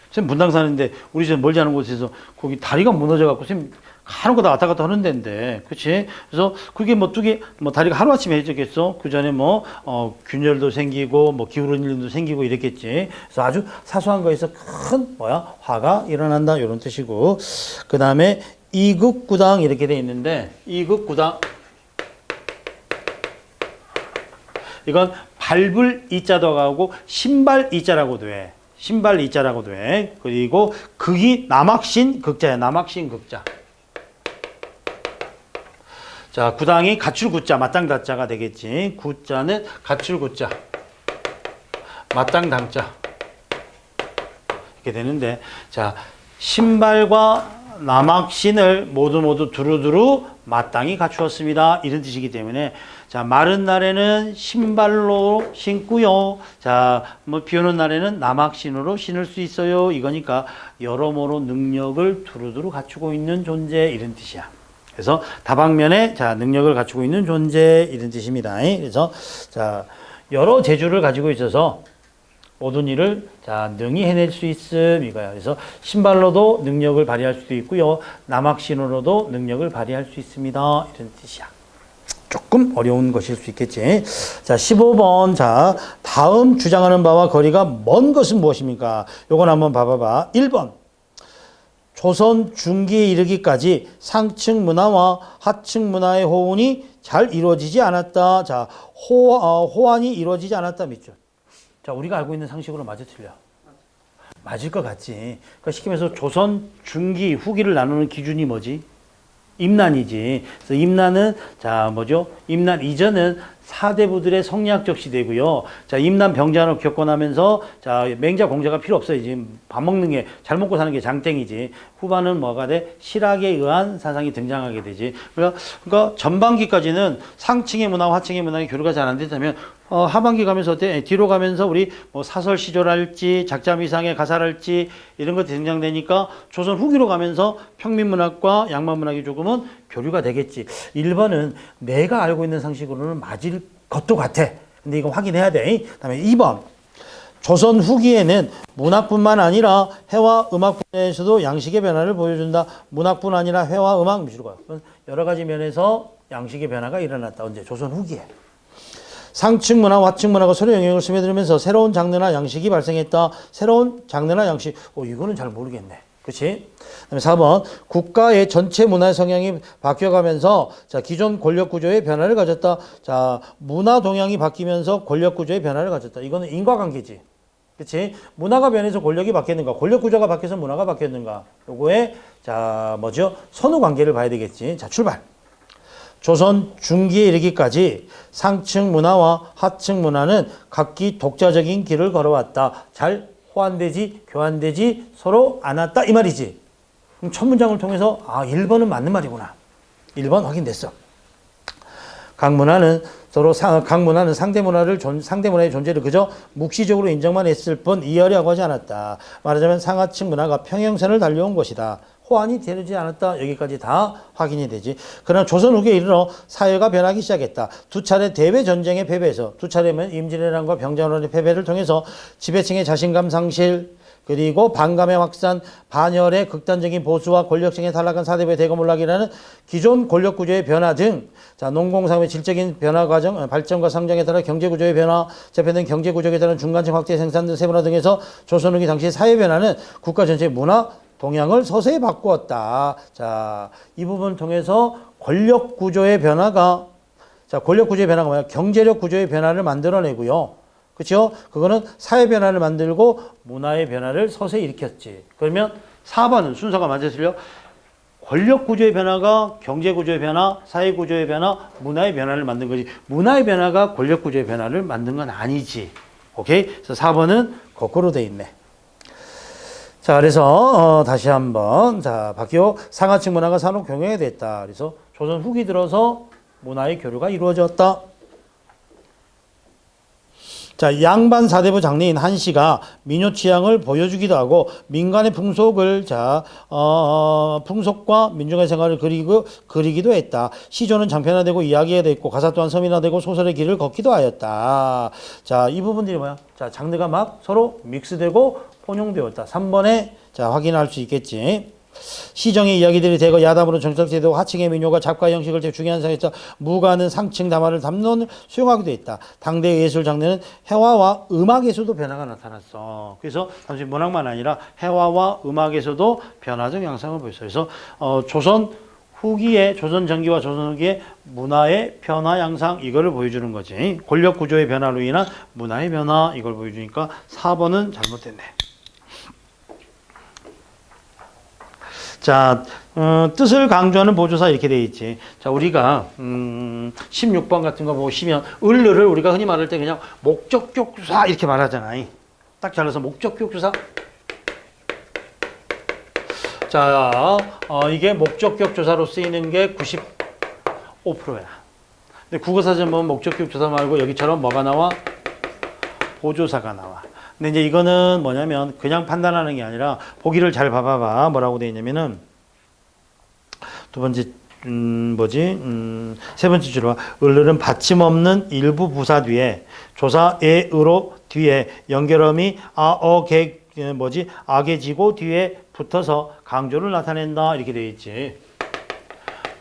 선생님 분당 사는데 우리 집 멀지 않은 곳에서 거기 다리가 무너져갖고 선생님 가는 거다 왔다 갔다 하는 데인데, 그렇지? 그래서 그게 뚝이 다리가 하루 아침에 해졌겠어? 그 전에 균열도 생기고 기울어진 일도 생기고 이랬겠지. 그래서 아주 사소한 거에서 큰 화가 일어난다 이런 뜻이고, 그 다음에 이극구당 이렇게 돼 있는데 이극구당 이건 밟을 이자도 하고 신발 이자라고도 해. 신발 이자라고도 해. 그리고 극이 남학신 극자야. 남학신 극자. 자, 구당이 가출 구자, 마땅 다자가 되겠지. 구자는 가출 구자, 마땅 당자. 이렇게 되는데, 자, 신발과 남학신을 모두 두루두루 마땅히 갖추었습니다. 이런 뜻이기 때문에, 자, 마른 날에는 신발로 신고요. 자, 비 오는 날에는 남학신으로 신을 수 있어요. 이거니까 여러모로 능력을 두루두루 갖추고 있는 존재 이런 뜻이야. 그래서 다방면에 자 능력을 갖추고 있는 존재 이런 뜻입니다. 그래서 자 여러 재주를 가지고 있어서 모든 일을 자 능히 해낼 수 있음 이거야. 그래서 신발로도 능력을 발휘할 수도 있고요, 남학신으로도 능력을 발휘할 수 있습니다. 이런 뜻이야. 조금 어려운 것일 수 있겠지. 자, 15번. 자, 다음 주장하는 바와 거리가 먼 것은 무엇입니까? 요건 한번 봐봐봐. 1번. 조선 중기에 이르기까지 상층 문화와 하층 문화의 호환이 잘 이루어지지 않았다. 자, 호환이 이루어지지 않았다. 밑줄. 자, 우리가 알고 있는 상식으로 맞아 틀려? 맞을 것 같지. 그러니까 쉽게 말해서 조선 중기, 후기를 나누는 기준이 뭐지? 임난이지. 그래서 임난은 자 뭐죠? 임난 이전은 사대부들의 성리학적 시대고요. 자 임난 병자를 겪고 나면서 자 맹자 공자가 필요 없어요. 지금 밥 먹는 게 잘 먹고 사는 게 장땡이지. 후반은 뭐가 돼? 실학에 의한 사상이 등장하게 되지. 그러니까 전반기까지는 상층의 문화와 하층의 문화의 교류가 잘 안 됐다면 하반기 가면서 어때? 뒤로 가면서 우리 뭐 사설 시조랄지 작자미상의 가사랄지 이런 거 등장되니까 조선 후기로 가면서 평민문학과 양만문학이 조금은 교류가 되겠지. 1번은 내가 알고 있는 상식으로는 맞을 것도 같아. 근데 이거 확인해야 돼. 그다음에 2번. 조선 후기에는 문학뿐만 아니라 회화 음악 분야에서도 양식의 변화를 보여준다. 문학뿐 아니라 회화 음악 미술과 여러 가지 면에서 양식의 변화가 일어났다. 언제? 조선 후기에. 상층 문화와 하층 문화가 서로 영향을 스며들면서 새로운 장르나 양식이 발생했다. 새로운 장르나 양식. 이거는 잘 모르겠네. 그렇지? 그다음에 4번. 국가의 전체 문화의 성향이 바뀌어가면서 자, 기존 권력 구조의 변화를 가졌다. 자, 문화 동향이 바뀌면서 권력 구조의 변화를 가졌다. 이거는 인과관계지. 그렇지? 문화가 변해서 권력이 바뀌었는가? 권력 구조가 바뀌어서 문화가 바뀌었는가? 요거에 자, 뭐죠? 선후 관계를 봐야 되겠지. 자, 출발. 조선 중기에 이르기까지 상층 문화와 하층 문화는 각기 독자적인 길을 걸어왔다. 잘 호환되지, 교환되지, 서로 안 왔다. 이 말이지. 그럼 첫 문장을 통해서 1번은 맞는 말이구나. 1번 확인됐어. 각 문화는 상대 문화의 존재를 그저 묵시적으로 인정만 했을 뿐 이해하려고 하지 않았다. 말하자면 상하층 문화가 평행선을 달려온 것이다. 호환이 되지 않았다. 여기까지 다 확인이 되지. 그러나 조선 후기에 이르러 사회가 변하기 시작했다. 두 차례 대외 전쟁의 패배에서 두 차례면 임진왜란과 병자호란의 패배를 통해서 지배층의 자신감 상실 그리고 반감의 확산, 반열의 극단적인 보수와 권력층의 탈락한 사대부의 대거몰락이라는 기존 권력 구조의 변화 등 자, 농공사회의 질적인 변화 과정, 발전과 성장에 따라 경제 구조의 변화, 재편된 경제 구조에 따른 중간층 확대 생산 등 세분화 등에서 조선 후기 당시 사회 변화는 국가 전체의 문화 동향을 서서히 바꾸었다. 자, 이 부분을 통해서 권력 구조의 변화가 뭐야? 경제력 구조의 변화를 만들어내고요. 그렇죠? 그거는 사회 변화를 만들고 문화의 변화를 서서히 일으켰지. 그러면 4번은 순서가 맞아 틀려? 권력 구조의 변화가 경제 구조의 변화, 사회 구조의 변화, 문화의 변화를 만든 거지. 문화의 변화가 권력 구조의 변화를 만든 건 아니지. 오케이? 그래서 4번은 거꾸로 돼 있네. 자, 그래서 다시 한번 바뀌어 상하층 문화가 산업 경영에 됐다. 그래서 조선 후기 들어서 문화의 교류가 이루어졌다. 자, 양반 사대부 장르인 한씨가 민요 취향을 보여주기도 하고 민간의 풍속을 풍속과 민중의 생활을 그리기도 했다. 시조는 장편화되고 이야기가 됐고 가사 또한 서민화되고 소설의 길을 걷기도 하였다. 자, 이 부분들이 뭐야? 자, 장르가 막 서로 믹스되고 혼용되었다. 3번에 자, 확인할 수 있겠지. 시정의 이야기들이 대거 야담으로 정착되고 하층의 민요가 작가 형식을 중요한 상에서 무가는 상층 담화를 담론을 수용하기도 했다. 당대 예술 장르는 해화와 음악에서도 변화가 나타났어. 그래서 단순히 문학만 아니라 해화와 음악에서도 변화적 양상을 보였어. 그래서 조선 후기에 조선 전기와 조선 후기의 문화의 변화 양상 이거를 보여주는 거지. 권력 구조의 변화로 인한 문화의 변화 이걸 보여주니까 4번은 잘못됐네. 자, 뜻을 강조하는 보조사 이렇게 돼 있지. 자, 우리가 16번 같은 거 보시면 을르를 우리가 흔히 말할 때 그냥 목적격 주사 이렇게 말하잖아. 딱 잘라서 목적격 주사. 자, 이게 목적격 조사로 쓰이는 게 95%야. 근데 국어사전 보면 목적격 조사 말고 여기처럼 뭐가 나와? 보조사가 나와. 근데 이제 이거는 뭐냐면 그냥 판단하는 게 아니라 보기를 잘 봐봐봐. 뭐라고 돼 있냐면은 두 번째 세 번째 줄로 을르는 받침 없는 일부 부사 뒤에 조사의 으로 뒤에 연결음이 악해지고 뒤에 붙어서 강조를 나타낸다 이렇게 돼 있지.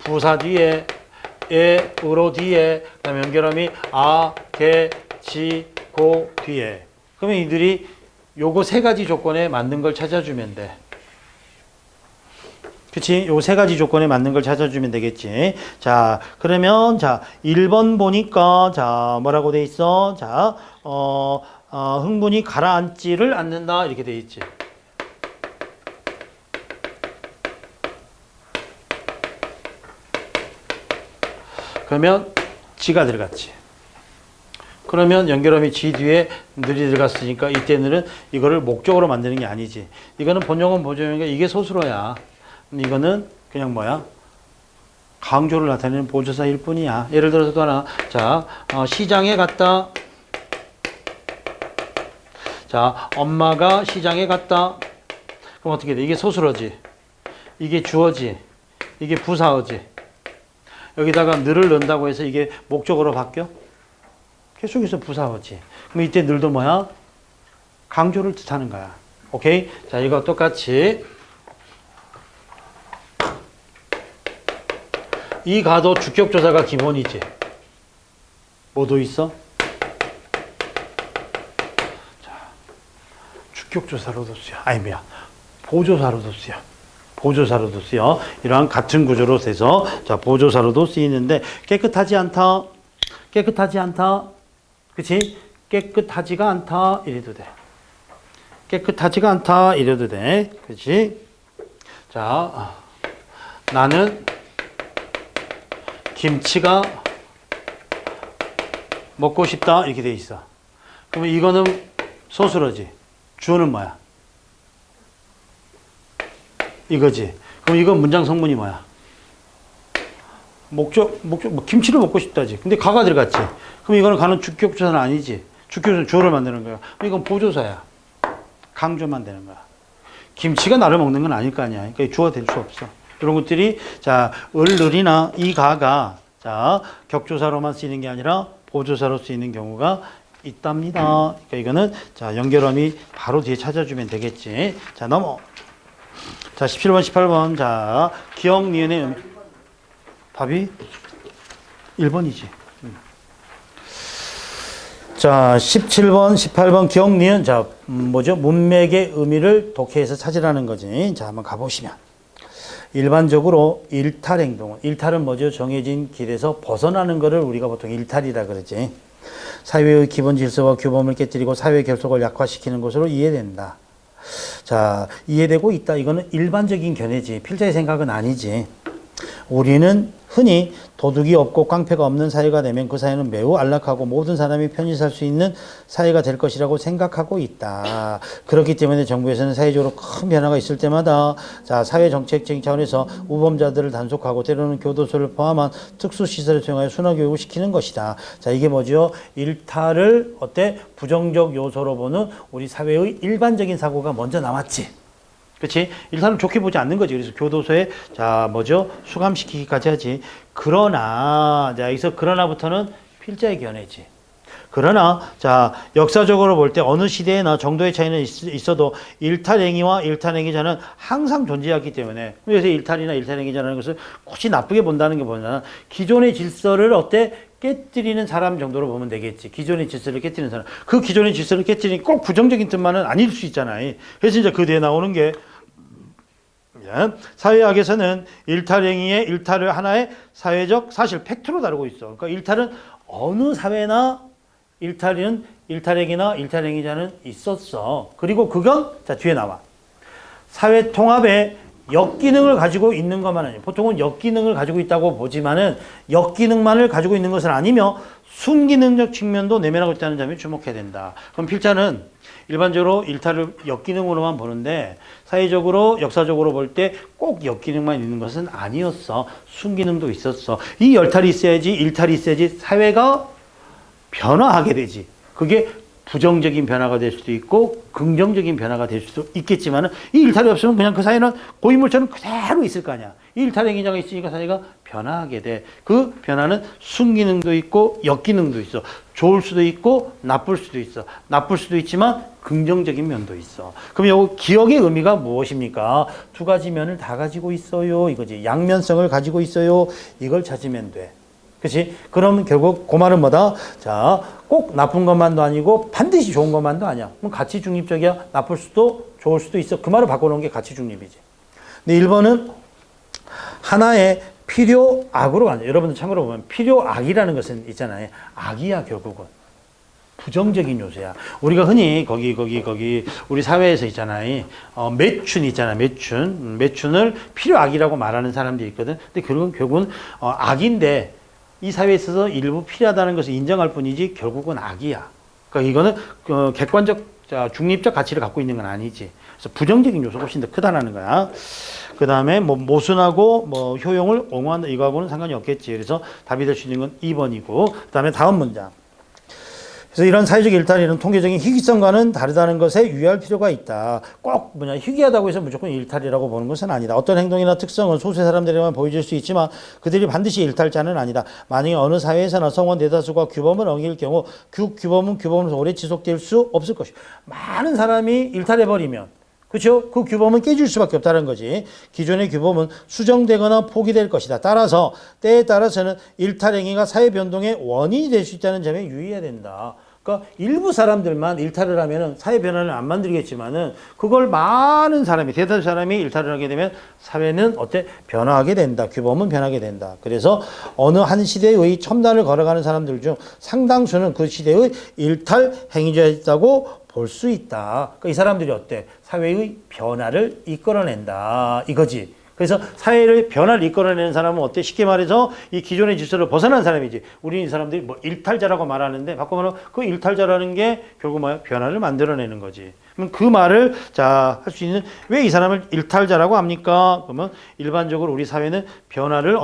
부사 뒤에 에 으로 뒤에 그다음에 연결음이 악해지고 뒤에 그러면 이들이 요거 세 가지 조건에 맞는 걸 찾아주면 돼. 그치? 요 세 가지 조건에 맞는 걸 찾아주면 되겠지. 자, 그러면, 1번 보니까, 뭐라고 돼 있어? 자, 흥분이 가라앉지를 않는다 이렇게 돼 있지. 그러면 지가 들어갔지. 그러면 연결음이 지 뒤에 늘이 들어갔으니까 이때는 이거를 목적으로 만드는 게 아니지. 이거는 본용은 보조용이니까 이게 소수로야. 이거는 그냥 뭐야? 강조를 나타내는 보조사일 뿐이야. 예를 들어서 또 하나. 자, 시장에 갔다. 자, 엄마가 시장에 갔다. 그럼 어떻게 돼? 이게 소수로지. 이게 주어지. 이게 부사어지. 여기다가 늘을 넣는다고 해서 이게 목적으로 바뀌어? 계속해서 부사어지. 그럼 이때 늘도 뭐야? 강조를 뜻하는 거야. 오케이? 자, 이거 똑같이. 이 가도 주격조사가 기본이지. 뭐도 있어? 자, 주격조사로도 쓰여. 아니, 뭐야. 보조사로도 쓰여. 보조사로도 쓰여. 이러한 같은 구조로 돼서, 자, 보조사로도 쓰이는데, 깨끗하지 않다. 깨끗하지 않다. 그치? 깨끗하지가 않다. 이래도 돼. 깨끗하지가 않다. 이래도 돼. 그치? 자, 나는 김치가 먹고 싶다. 이렇게 돼 있어. 그러면 이거는 소수로지. 주어는 뭐야? 이거지. 그럼 이건 문장 성문이 뭐야? 목적, 뭐 김치를 먹고 싶다지. 근데 가가 들어갔지. 그럼 이거는 가는 주격조사는 아니지. 주격조사는 주어를 만드는 거야. 그럼 이건 보조사야. 강조만 되는 거야. 김치가 나를 먹는 건 아닐 거 아니야. 그러니까 주어가 될 수 없어. 이런 것들이, 자, 을이나 이 가가, 자, 격조사로만 쓰이는 게 아니라 보조사로 쓰이는 경우가 있답니다. 그러니까 이거는, 자, 연결음이 바로 뒤에 찾아주면 되겠지. 자, 넘어. 자, 17번, 18번. 자, 기억, 니은의 의미. 답이 1번이지. 자, 17번, 18번 기억, 니은. 자, 뭐죠? 문맥의 의미를 독해해서 찾으라는 거지. 자, 한번 가보시면. 일반적으로 일탈 행동은, 일탈은 뭐죠? 정해진 길에서 벗어나는 것을 우리가 보통 일탈이라 그러지. 사회의 기본 질서와 규범을 깨뜨리고 사회 결속을 약화시키는 것으로 이해된다. 자, 이해되고 있다. 이거는 일반적인 견해지. 필자의 생각은 아니지. 우리는 흔히 도둑이 없고 깡패가 없는 사회가 되면 그 사회는 매우 안락하고 모든 사람이 편히 살 수 있는 사회가 될 것이라고 생각하고 있다. 그렇기 때문에 정부에서는 사회적으로 큰 변화가 있을 때마다, 자, 사회정책적인 차원에서 우범자들을 단속하고 때로는 교도소를 포함한 특수시설을 통하여 순화교육을 시키는 것이다. 자, 이게 뭐죠? 일탈을 어때? 부정적 요소로 보는 우리 사회의 일반적인 사고가 먼저 나왔지. 그렇지? 일단은 좋게 보지 않는 거지. 그래서 교도소에, 자, 뭐죠? 수감시키기까지 하지. 그러나, 자, 여기서 그러나부터는 필자의 견해지. 그러나, 자, 역사적으로 볼 때 어느 시대에나 정도의 차이는 있어도 일탈행위와 일탈행위자는 항상 존재하기 때문에, 그래서 일탈이나 일탈행위자라는 것을 굳이 나쁘게 본다는 게 뭐냐면 기존의 질서를 어때? 깨뜨리는 사람 정도로 보면 되겠지. 기존의 질서를 깨뜨리는 사람. 그 기존의 질서를 깨뜨리는 꼭 부정적인 뜻만은 아닐 수 있잖아요. 그래서 이제 그 뒤에 나오는 게, 사회학에서는 일탈행위의 일탈을 하나의 사회적 사실 팩트로 다루고 있어. 그러니까 일탈은 어느 사회나 일탈은 일탈행위나 일탈행위자는 있었어. 그리고 그건, 자, 뒤에 나와. 사회 통합의 역기능을 가지고 있는 것만 아니에요. 보통은 역기능을 가지고 있다고 보지만은 역기능만을 가지고 있는 것은 아니며 순기능적 측면도 내면하고 있다는 점에 주목해야 된다. 그럼 필자는 일반적으로 일탈을 역기능으로만 보는데 사회적으로 역사적으로 볼 때 꼭 역기능만 있는 것은 아니었어. 순기능도 있었어. 이 열탈이 있어야지, 일탈이 있어야지 사회가 변화하게 되지. 그게 부정적인 변화가 될 수도 있고 긍정적인 변화가 될 수도 있겠지만 이 일탈이 없으면 그냥 그 사회는 고인물처럼 그대로 있을 거 아니야. 이 일탈행위자가 있으니까 사회가 변화하게 돼. 그 변화는 순기능도 있고 역기능도 있어. 좋을 수도 있고 나쁠 수도 있어. 나쁠 수도 있지만 긍정적인 면도 있어. 그럼 요 기억의 의미가 무엇입니까? 두 가지 면을 다 가지고 있어요. 이거지. 양면성을 가지고 있어요. 이걸 찾으면 돼. 그치? 그럼 결국 그 말은 뭐다? 자, 꼭 나쁜 것만도 아니고 반드시 좋은 것만도 아니야. 그럼 가치 중립적이야. 나쁠 수도 좋을 수도 있어. 그 말을 바꿔놓은 게 가치 중립이지. 근데 1번은 하나의 필요악으로 가냐. 여러분들 참고로 보면 필요악이라는 것은 있잖아요. 악이야, 결국은. 부정적인 요소야. 우리가 흔히 거기 우리 사회에서 있잖아요. 매춘 있잖아. 매춘을 필요악이라고 말하는 사람들이 있거든. 근데 그건 결국은 악인데 이 사회에 있어서 일부 필요하다는 것을 인정할 뿐이지 결국은 악이야. 그러니까 이거는 객관적 중립적 가치를 갖고 있는 건 아니지. 그래서 부정적인 요소가 훨씬 더 크다라는 거야. 그 다음에 뭐 모순하고 뭐 효용을 옹호한다 이거하고는 상관이 없겠지. 그래서 답이 될 수 있는 건 2번이고. 그 다음에 다음 문장. 그래서 이런 사회적 일탈이는 통계적인 희귀성과는 다르다는 것에 유의할 필요가 있다. 꼭 희귀하다고 해서 무조건 일탈이라고 보는 것은 아니다. 어떤 행동이나 특성은 소수의 사람들에게만 보여질 수 있지만 그들이 반드시 일탈자는 아니다. 만약에 어느 사회에서나 성원 대다수가 규범을 어길 경우 그 규범은 오래 지속될 수 없을 것이다. 많은 사람이 일탈해버리면 그렇죠? 그 규범은 깨질 수밖에 없다는 거지. 기존의 규범은 수정되거나 포기될 것이다. 따라서 때에 따라서는 일탈 행위가 사회 변동의 원인이 될 수 있다는 점에 유의해야 된다. 그러니까 일부 사람들만 일탈을 하면은 사회 변화를 안 만들겠지만은 그걸 많은 사람이 대다수 사람이 일탈을 하게 되면 사회는 변화하게 된다. 규범은 변하게 된다. 그래서 어느 한 시대의 첨단을 걸어가는 사람들 중 상당수는 그 시대의 일탈 행위자였다고 볼 수 있다. 그러니까 이 사람들이 사회의 변화를 이끌어낸다. 이거지. 그래서 사회의 변화를 이끌어내는 사람은 쉽게 말해서 이 기존의 질서를 벗어난 사람이지. 우리 이 사람들이 뭐 일탈자라고 말하는데 바꿔 말하면 그 일탈자라는 게 결국 뭐야? 변화를 만들어내는 거지. 그럼 그 말을 할 수 있는 왜 이 사람을 일탈자라고 합니까? 그러면 일반적으로 우리 사회는 변화를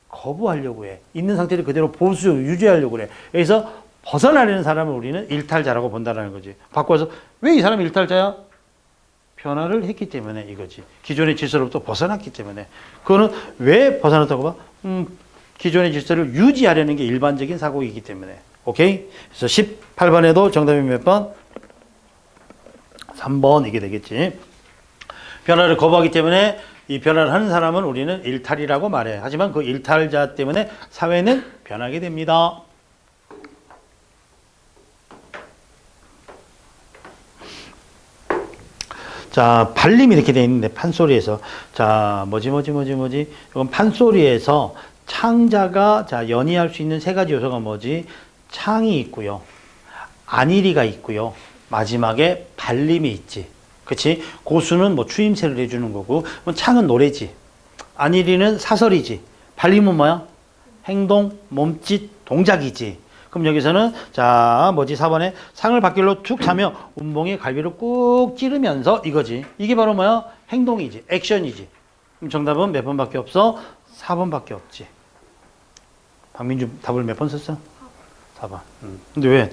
거부하려고 해. 있는 상태를 그대로 유지하려고 그래. 그래서 벗어나려는 사람을 우리는 일탈자라고 본다는 거지. 바꿔서 왜 이 사람이 일탈자야? 변화를 했기 때문에 이거지. 기존의 질서로부터 벗어났기 때문에. 그거는 왜 벗어났다고 봐? 기존의 질서를 유지하려는 게 일반적인 사고이기 때문에. 오케이? 그래서 18번에도 정답이 몇 번? 3번 이게 되겠지. 변화를 거부하기 때문에 이 변화를 하는 사람은 우리는 일탈이라고 말해. 하지만 그 일탈자 때문에 사회는 변하게 됩니다. 자, 발림이 이렇게 되어 있는데, 판소리에서. 자, 이건 판소리에서 창자가, 연이할 수 있는 세 가지 요소가 뭐지? 창이 있고요. 안일이가 있고요. 마지막에 발림이 있지. 그치? 고수는 추임새를 해주는 거고, 창은 노래지. 안일이는 사설이지. 발림은 뭐야? 행동, 몸짓, 동작이지. 그럼 여기서는 4번에 상을 밧길로 툭 차며 운봉의 갈비를 꾹 찌르면서 이거지. 이게 바로 뭐야? 행동이지. 액션이지. 그럼 정답은 몇 번밖에 없어? 4번밖에 없지. 박민주 답을 몇 번 썼어? 4번. 근데 왜?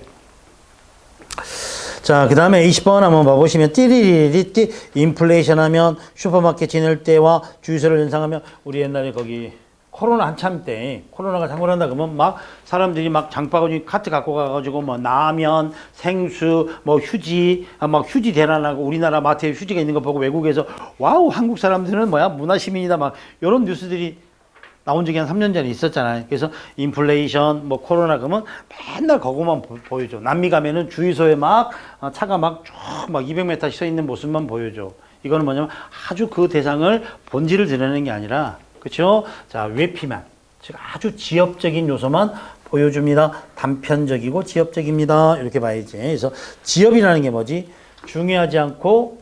자, 그 다음에 20번 한번 봐보시면 띠리리리띠 인플레이션 하면 슈퍼마켓 지낼 때와 주유소를 연상하면 우리 옛날에 거기 코로나 한참 때 코로나가 창궐한다 그러면 사람들이 장바구니 카트 갖고 가가지고 라면, 생수, 휴지, 휴지 대란하고 우리나라 마트에 휴지가 있는 거 보고 외국에서 와우 한국 사람들은 문화시민이다 이런 뉴스들이 나온 적이 한 3년 전에 있었잖아요. 그래서 인플레이션, 코로나 그러면 맨날 그거만 보여줘. 남미 가면은 주유소에 차가 쭉 200m씩 서 있는 모습만 보여줘. 이거는 뭐냐면 아주 그 대상을 본질을 드러내는 게 아니라 그렇죠? 자, 외피만, 즉 아주 지엽적인 요소만 보여줍니다. 단편적이고 지엽적입니다. 이렇게 봐야지. 그래서 지엽이라는 게 뭐지? 중요하지 않고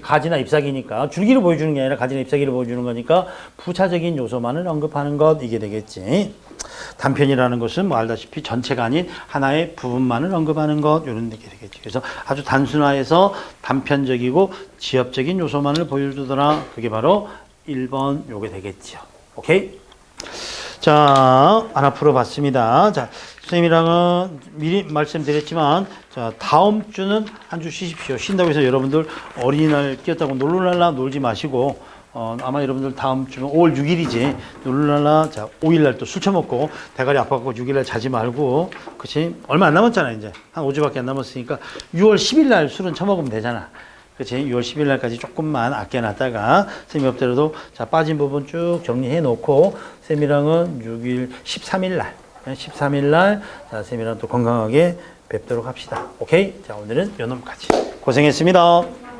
가지나 잎사귀니까 줄기를 보여주는 게 아니라 가지나 잎사귀를 보여주는 거니까 부차적인 요소만을 언급하는 것 이게 되겠지. 단편이라는 것은 알다시피 전체가 아닌 하나의 부분만을 언급하는 것 이런 게 되겠지. 그래서 아주 단순화해서 단편적이고 지엽적인 요소만을 보여주더라. 그게 바로 1번 요게 되겠죠. 오케이? 자, 하나 풀어봤습니다. 자, 선생님이랑은 미리 말씀드렸지만, 자, 다음 주는 한 주 쉬십시오. 쉰다고 해서 여러분들 어린이날 끼었다고 놀랄라 놀지 마시고, 아마 여러분들 다음 주면 5월 6일이지. 놀랄라, 5일날 또 술 처먹고, 대가리 아파갖고 6일날 자지 말고, 그치? 얼마 안 남았잖아, 이제. 한 5주밖에 안 남았으니까, 6월 10일날 술은 처먹으면 되잖아. 그치? 6월 10일 날까지 조금만 아껴놨다가 쌤이 없더라도 빠진 부분 쭉 정리해 놓고 쌤이랑은 6일 13일 날 13일 날 쌤이랑 또 건강하게 뵙도록 합시다. 오케이? 자, 오늘은 요 놈까지 고생했습니다.